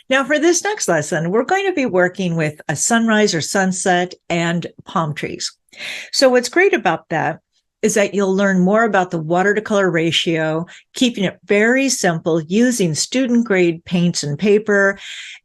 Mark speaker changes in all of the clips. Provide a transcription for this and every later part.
Speaker 1: Now, for this next lesson, we're going to be working with a sunrise or sunset and palm trees. So what's great about that is that you'll learn more about the water to color ratio, keeping it very simple, using student grade paints and paper,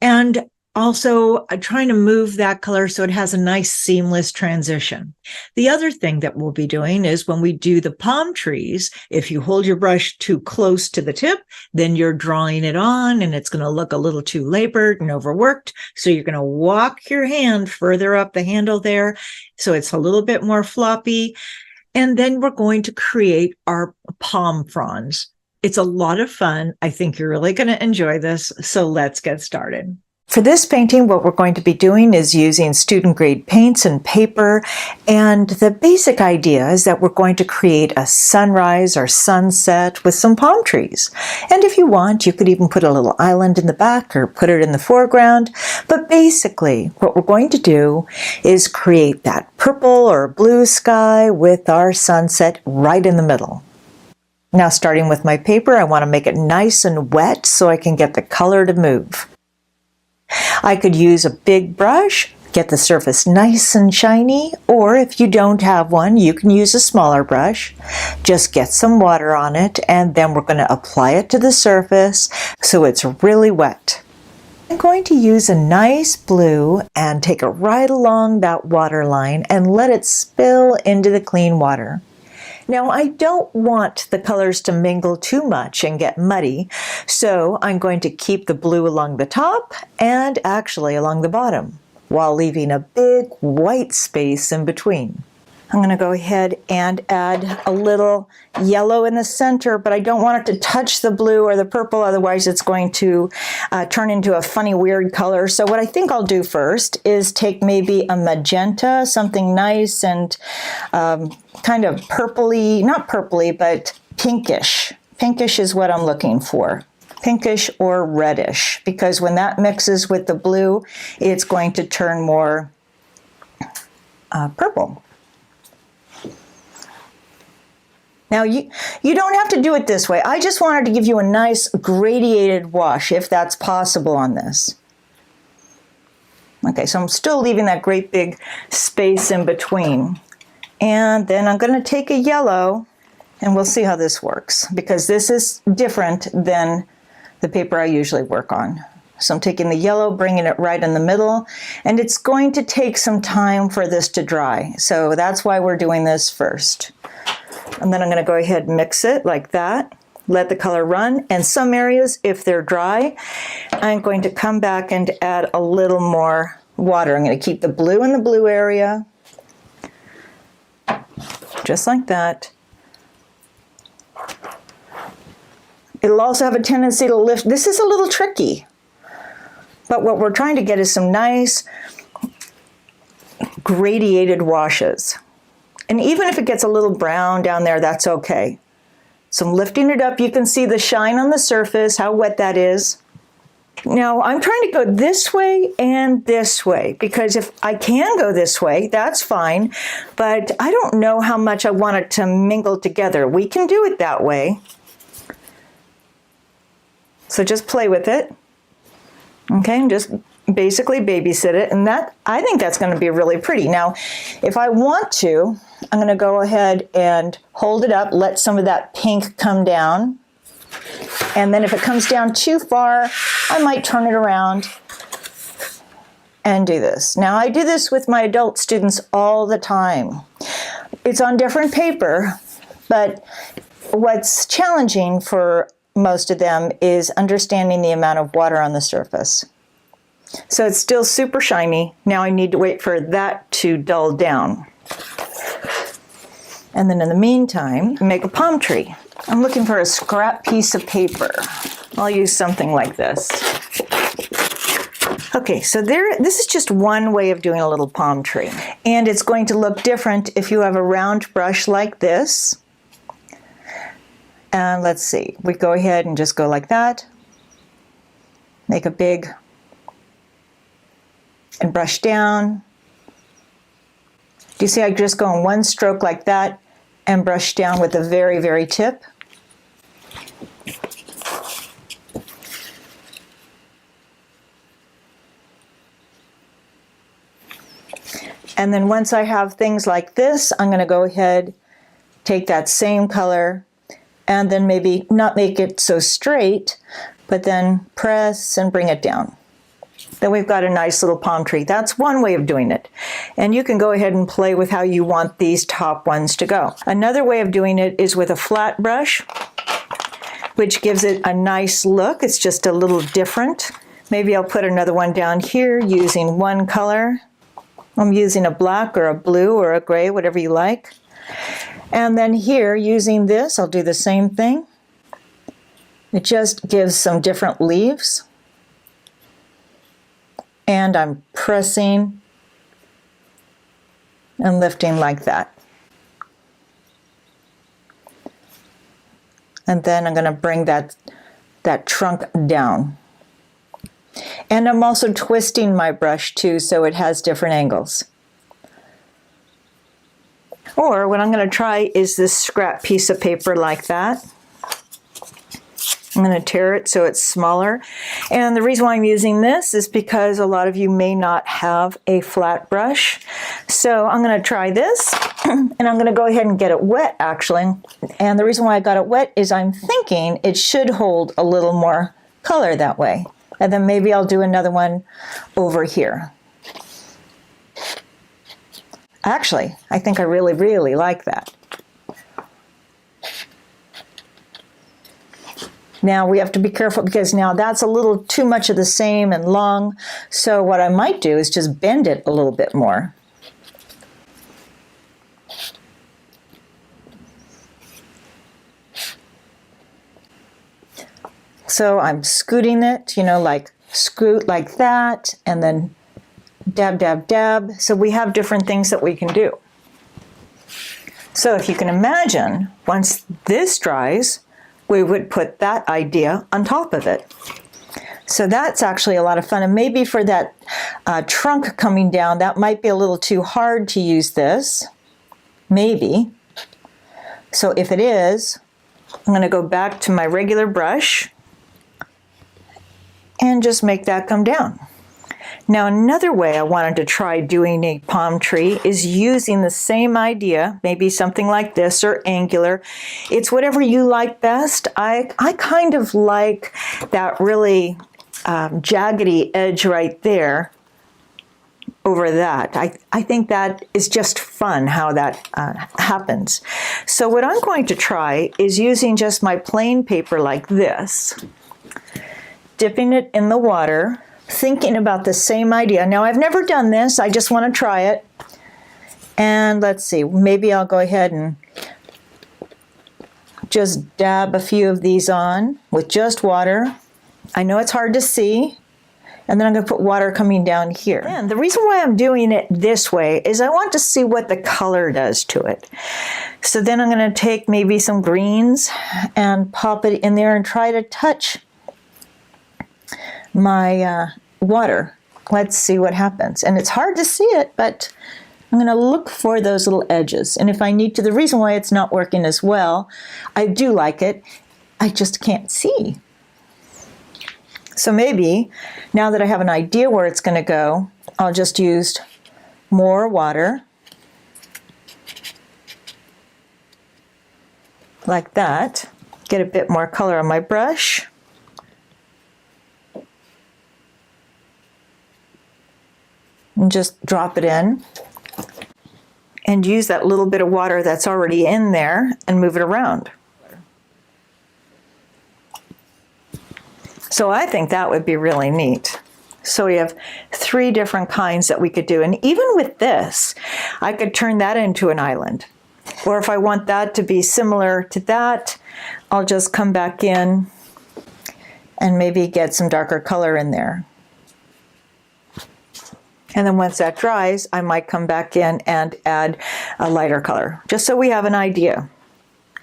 Speaker 1: and also trying to move that color so it has a nice seamless transition. The other thing that we'll be doing is when we do the palm trees, if you hold your brush too close to the tip, then you're drawing it on and it's going to look a little too labored and overworked. So you're going to walk your hand further up the handle there so it's a little bit more floppy. And then we're going to create our palm fronds. It's a lot of fun. I think you're really going to enjoy this. So let's get started. For this painting, what we're going to be doing is using student grade paints and paper. And the basic idea is that we're going to create a sunrise or sunset with some palm trees. And if you want, you could even put a little island in the back or put it in the foreground. But basically, what we're going to do is create that purple or blue sky with our sunset right in the middle. Now, starting with my paper, I want to make it nice and wet so I can get the color to move. I could use a big brush, get the surface nice and shiny, or if you don't have one, you can use a smaller brush. Just get some water on it, and then we're going to apply it to the surface so it's really wet. I'm going to use a nice blue and take it right along that water line and let it spill into the clean water. Now, I don't want the colors to mingle too much and get muddy, so I'm going to keep the blue along the top and actually along the bottom, while leaving a big white space in between. I'm going to go ahead and add a little yellow in the center, but I don't want it to touch the blue or the purple, otherwise it's going to turn into a funny, weird color. So what I think I'll do first is take maybe a magenta, something nice and kind of purpley, not purpley, but pinkish. Pinkish is what I'm looking for. Pinkish or reddish, because when that mixes with the blue, it's going to turn more purple. Now, you don't have to do it this way. I just wanted to give you a nice gradiated wash, if that's possible on this. Okay, so I'm still leaving that great big space in between. And then I'm going to take a yellow, and we'll see how this works, because this is different than the paper I usually work on. So I'm taking the yellow, bringing it right in the middle, and it's going to take some time for this to dry. So that's why we're doing this first. And then I'm going to go ahead and mix it like that. Let the color run. And some areas, if they're dry, I'm going to come back and add a little more water. I'm going to keep the blue in the blue area. Just like that. It'll also have a tendency to lift. This is a little tricky. But what we're trying to get is some nice gradiated washes. And even if it gets a little brown down there, that's okay. So I'm lifting it up. You can see the shine on the surface, how wet that is. Now I'm trying to go this way and this way, because if I can go this way, that's fine. But I don't know how much I want it to mingle together. We can do it that way. So just play with it. Okay, and just basically babysit it, and that, I think that's going to be really pretty. Now, if I want to, I'm going to go ahead and hold it up, let some of that pink come down, and then if it comes down too far, I might turn it around and do this. Now, I do this with my adult students all the time. It's on different paper, but what's challenging for most of them is understanding the amount of water on the surface. So it's still super shiny. Now I need to wait for that to dull down. And then in the meantime, make a palm tree. I'm looking for a scrap piece of paper. I'll use something like this. Okay, so this is just one way of doing a little palm tree. And it's going to look different if you have a round brush like this. And let's see, we go ahead and just go like that. Make a big, and brush down. Do you see I just go in one stroke like that and brush down with the very, very tip? And then once I have things like this, I'm going to go ahead, take that same color, and then maybe not make it so straight, but then press and bring it down. Then we've got a nice little palm tree. That's one way of doing it. And you can go ahead and play with how you want these top ones to go. Another way of doing it is with a flat brush, which gives it a nice look. It's just a little different. Maybe I'll put another one down here using one color. I'm using a black or a blue or a gray, whatever you like. And then here, using this, I'll do the same thing. It just gives some different leaves. And I'm pressing and lifting like that. And then I'm going to bring that trunk down. And I'm also twisting my brush too, so it has different angles. Or what I'm going to try is this scrap piece of paper like that. I'm going to tear it so it's smaller. And the reason why I'm using this is because a lot of you may not have a flat brush. So I'm going to try this, and I'm going to go ahead and get it wet actually. And the reason why I got it wet is I'm thinking it should hold a little more color that way. And then maybe I'll do another one over here. Actually, I think I really, really like that. Now we have to be careful because now that's a little too much of the same and long. So what I might do is just bend it a little bit more. So I'm scooting it, you know, like scoot like that, and then dab, dab, dab. So we have different things that we can do. So if you can imagine, once this dries, we would put that idea on top of it. So that's actually a lot of fun. And maybe for that trunk coming down, that might be a little too hard to use this. Maybe. So if it is, I'm going to go back to my regular brush and just make that come down. Now another way I wanted to try doing a palm tree is using the same idea, maybe something like this or angular. It's whatever you like best. I kind of like that really jaggedy edge right there over that. I think that is just fun how that happens. So what I'm going to try is using just my plain paper like this, dipping it in the water, thinking about the same idea. Now I've never done this, I just want to try it. And let's see, maybe I'll go ahead and just dab a few of these on with just water. I know it's hard to see. And then I'm going to put water coming down here. And the reason why I'm doing it this way is I want to see what the color does to it. So then I'm going to take maybe some greens and pop it in there and try to touch my water. Let's see what happens. And it's hard to see it, but I'm going to look for those little edges. And if I need to, the reason why it's not working as well, I do like it, I just can't see. So maybe, now that I have an idea where it's going to go, I'll just use more water, like that. Get a bit more color on my brush. And just drop it in. And use that little bit of water that's already in there and move it around. So I think that would be really neat. So we have 3 different kinds that we could do. And even with this, I could turn that into an island. Or if I want that to be similar to that, I'll just come back in and maybe get some darker color in there. And then once that dries, I might come back in and add a lighter color, just so we have an idea.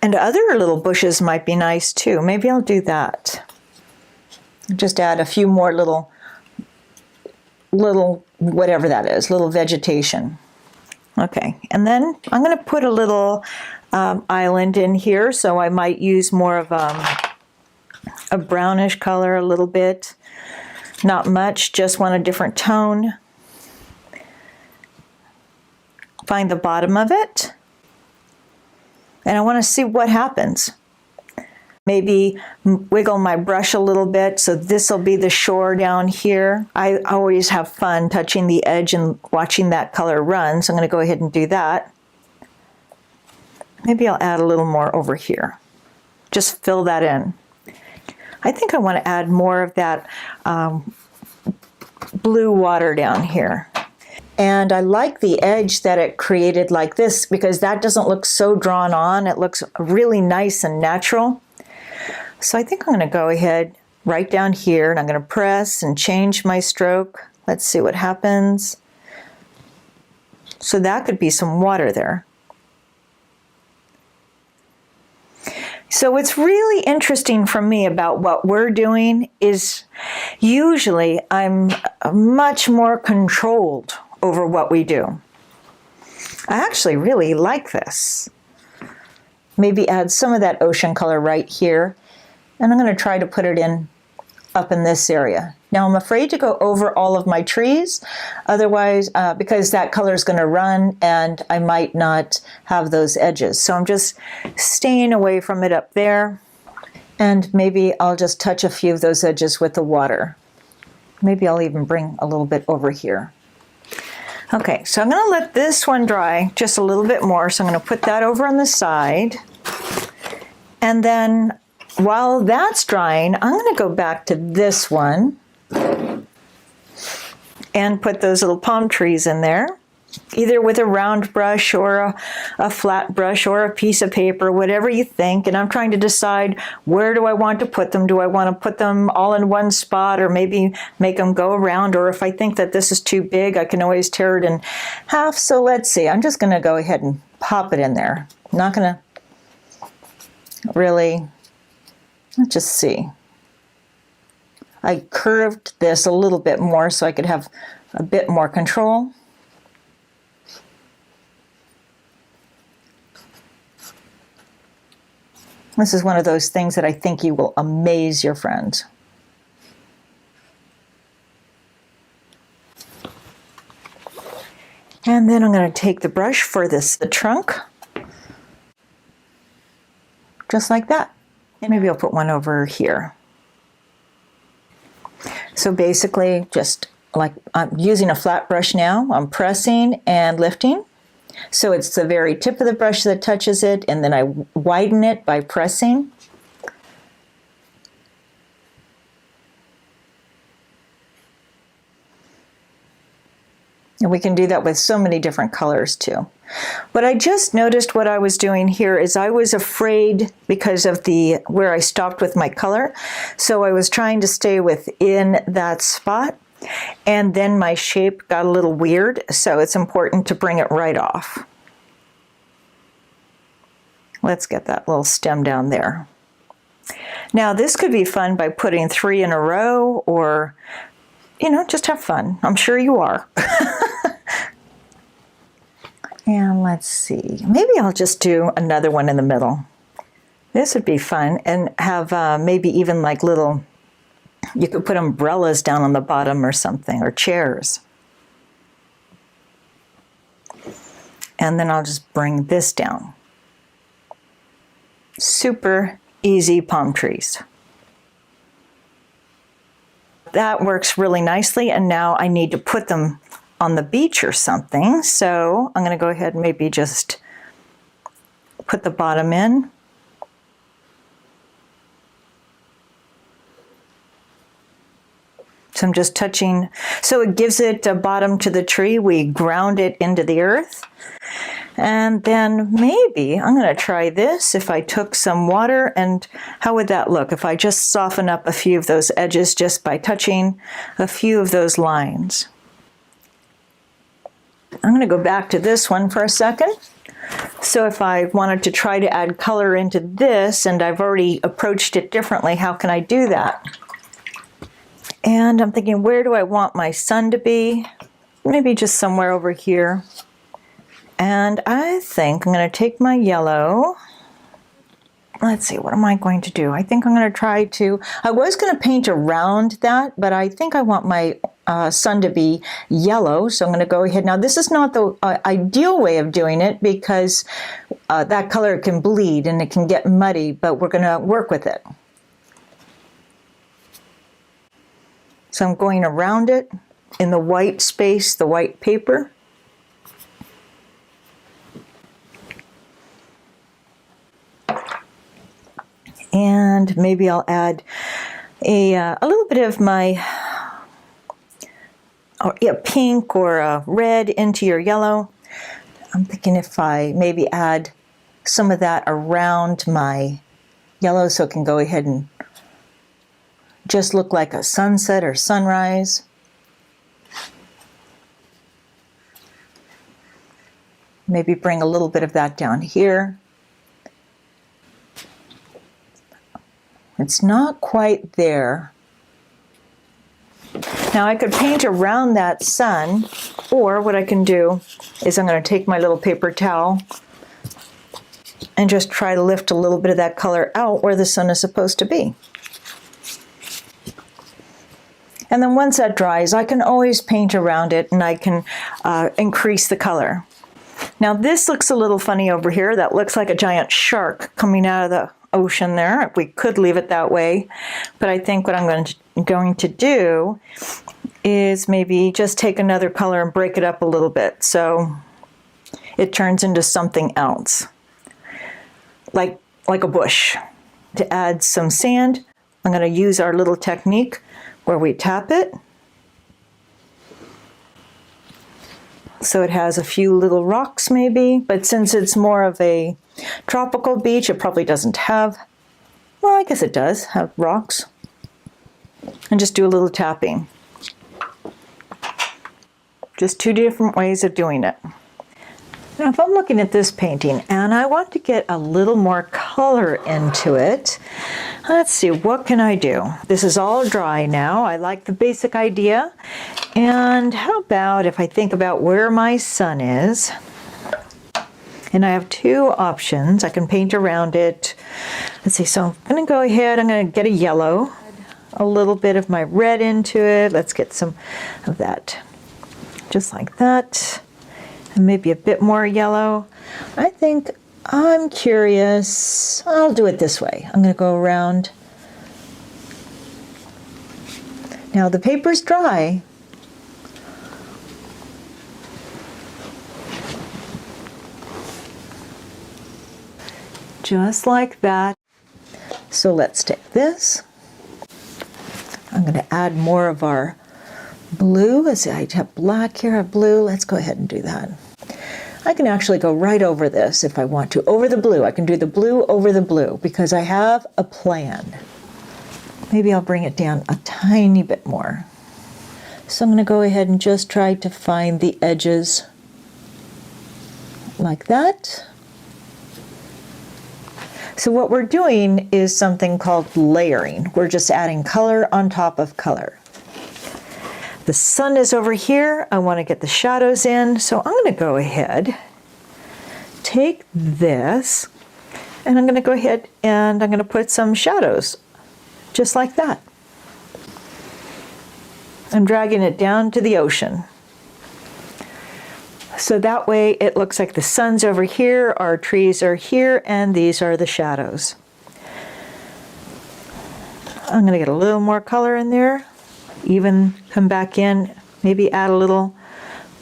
Speaker 1: And other little bushes might be nice too. Maybe I'll do that. Just add a few more little whatever that is, little vegetation. Okay, and then I'm going to put a little island in here, so I might use more of a brownish color a little bit. Not much, just want a different tone. find the bottom of it. And I want to see what happens. Maybe wiggle my brush a little bit, so this will be the shore down here. I always have fun touching the edge and watching that color run, so I'm going to go ahead and do that. Maybe I'll add a little more over here. Just fill that in. I think I want to add more of that blue water down here. And I like the edge that it created like this, because that doesn't look so drawn on. It looks really nice and natural. So I think I'm going to go ahead right down here, and I'm going to press and change my stroke. Let's see what happens. So that could be some water there. So what's really interesting for me about what we're doing is usually I'm much more controlled over what we do. I actually really like this. Maybe add some of that ocean color right here. And I'm going to try to put it in up in this area. Now I'm afraid to go over all of my trees, otherwise, because that color is going to run and I might not have those edges. So I'm just staying away from it up there. And maybe I'll just touch a few of those edges with the water. Maybe I'll even bring a little bit over here. Okay, so I'm going to let this one dry just a little bit more. So I'm going to put that over on the side. And then while that's drying, I'm going to go back to this one and put those little palm trees in there, either with a round brush or a flat brush or a piece of paper, whatever you think. And I'm trying to decide, where do I want to put them? Do I want to put them all in one spot, or maybe make them go around? Or if I think that this is too big, I can always tear it in half. So let's see. I'm just going to go ahead and pop it in there. I'm not going to really... Let's just see. I curved this a little bit more so I could have a bit more control. This is one of those things that I think you will amaze your friends. And then I'm going to take the brush for the trunk, just like that. And maybe I'll put one over here. So basically, just like I'm using a flat brush now, I'm pressing and lifting. So it's the very tip of the brush that touches it, and then I widen it by pressing. And we can do that with so many different colors too. But I just noticed what I was doing here is I was afraid because of where I stopped with my color. So I was trying to stay within that spot, and then my shape got a little weird. So it's important to bring it right off. Let's get that little stem down there. Now this could be fun by putting 3 in a row, or, you know, just have fun. I'm sure you are. And let's see, maybe I'll just do another one in the middle. This would be fun, and have maybe even like little, you could put umbrellas down on the bottom or something, or chairs. And then I'll just bring this down. Super easy palm trees. That works really nicely, and now I need to put them on the beach or something. So I'm going to go ahead and maybe just put the bottom in. So I'm just touching, so it gives it a bottom to the tree. We ground it into the earth. And then maybe I'm going to try this. If I took some water, and how would that look if I just soften up a few of those edges just by touching a few of those lines? I'm going to go back to this one for a second. So if I wanted to try to add color into this, and I've already approached it differently, how can I do that? And I'm thinking, where do I want my sun to be? Maybe just somewhere over here. And I think I'm going to take my yellow. Let's see, what am I going to do? I think I'm going to try to, I was going to paint around that, but I think I want my
Speaker 2: sun to be yellow, so I'm going to go ahead. Now, this is not the ideal way of doing it because that color can bleed and it can get muddy, but we're going to work with it. So I'm going around it in the white space, the white paper. And maybe I'll add a little bit of my pink or red into your yellow. I'm thinking if I maybe add some of that around my yellow so it can go ahead and just look like a sunset or sunrise. Maybe bring a little bit of that down here. It's not quite there. Now I could paint around that sun, or what I can do is I'm going to take my little paper towel and just try to lift a little bit of that color out where the sun is supposed to be. And then once that dries, I can always paint around it and I can increase the color. Now this looks a little funny over here. That looks like a giant shark coming out of the ocean there. We could leave it that way, but I think what I'm going to do is maybe just take another color and break it up a little bit so it turns into something else, like a bush. To add some sand, I'm going to use our little technique where we tap it so it has a few little rocks maybe, but since it's more of a tropical beach, it probably doesn't have, well, I guess it does have rocks. And just do a little tapping. Just two different ways of doing it. Now if I'm looking at this painting and I want to get a little more color into it, let's see, what can I do? This is all dry now. I like the basic idea. And how about if I think about where my sun is, and I have two options. I can paint around it. Let's see, so I'm going to go ahead, I'm going to get a yellow, a little bit of my red into it. Let's get some of that, just like that. And maybe a bit more yellow. I think I'm curious. I'll do it this way. I'm going to go around. Now the paper's dry. Just like that. So let's take this. I'm going to add more of our blue. Let's see, I have black here, I have blue. Let's go ahead and do that. I can actually go right over this if I want to, over the blue. I can do the blue over the blue because I have a plan. Maybe I'll bring it down a tiny bit more. So I'm going to go ahead and just try to find the edges like that. So what we're doing is something called layering. We're just adding color on top of color. The sun is over here. I want to get the shadows in. So I'm going to go ahead, take this, and I'm going to go ahead and I'm going to put some shadows just like that. I'm dragging it down to the ocean. So that way it looks like the sun's over here, our trees are here, and these are the shadows. I'm going to get a little more color in there. Even come back in, maybe add a little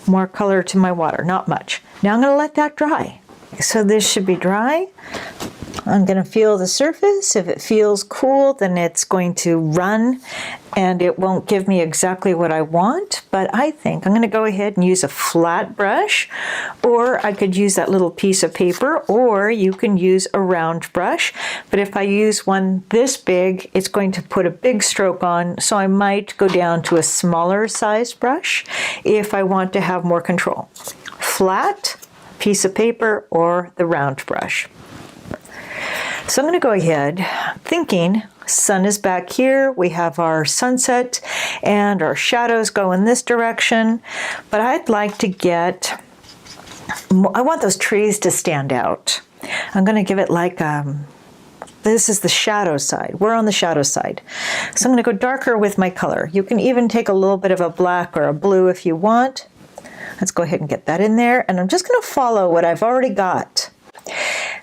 Speaker 2: more color to my water, not much. Now I'm going to let that dry. So this should be dry. I'm going to feel the surface. If it feels cool, then it's going to run and it won't give me exactly what I want. But I think I'm going to go ahead and use a flat brush, or I could use that little piece of paper, or you can use a round brush. But if I use one this big, it's going to put a big stroke on. So I might go down to a smaller size brush if I want to have more control. Flat piece of paper or the round brush. So I'm going to go ahead, thinking sun is back here, we have our sunset and our shadows go in this direction, but I'd like to get, I want those trees to stand out. I'm going to give it like this is the shadow side. We're on the shadow side. So I'm going to go darker with my color. You can even take a little bit of a black or a blue if you want. Let's go ahead and get that in there. And I'm just going to follow what I've already got.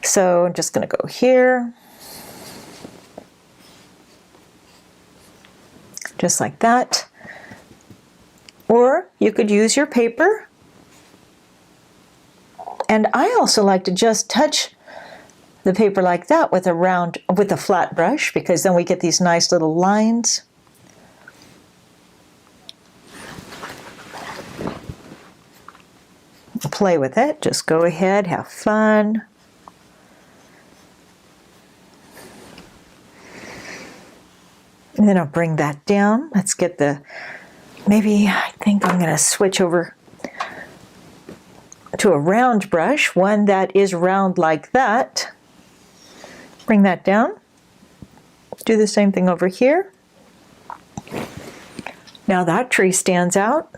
Speaker 2: So I'm just going to go here. Just like that. Or you could use your paper. And I also like to just touch the paper like that with a flat brush, because then we get these nice little lines. Play with it. Just go ahead, have fun. And then I'll bring that down. Let's get maybe I think I'm going to switch over to a round brush, one that is round like that. Bring that down. Do the same thing over here. Now that tree stands out.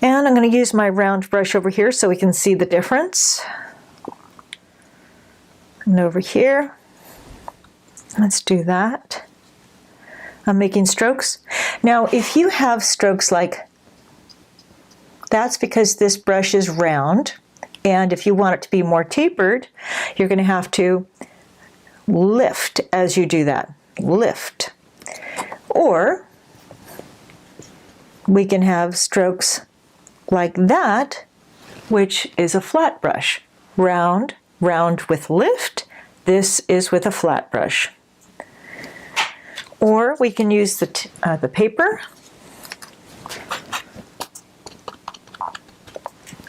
Speaker 2: And I'm going to use my round brush over here so we can see the difference. And over here, let's do that. I'm making strokes. Now, if you have strokes like, that's because this brush is round. And if you want it to be more tapered, you're going to have to lift as you do that. Lift. Or we can have strokes like that, which is a flat brush. Round, round with lift. This is with a flat brush. Or we can use the paper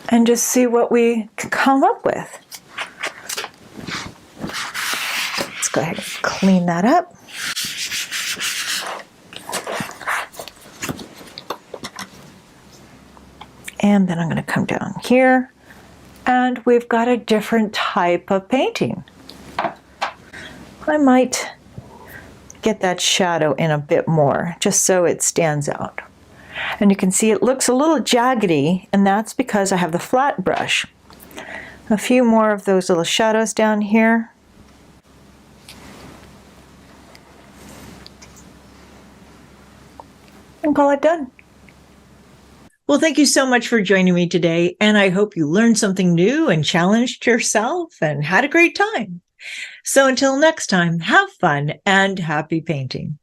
Speaker 2: and just see what we can come up with. Let's go ahead and clean that up. And then I'm going to come down here, and we've got a different type of painting. I might get that shadow in a bit more, just so it stands out. And you can see it looks a little jaggedy, and that's because I have the flat brush. A few more of those little shadows down here. And call it done.
Speaker 1: Well, thank you so much for joining me today, and I hope you learned something new and challenged yourself and had a great time. So until next time, have fun and happy painting.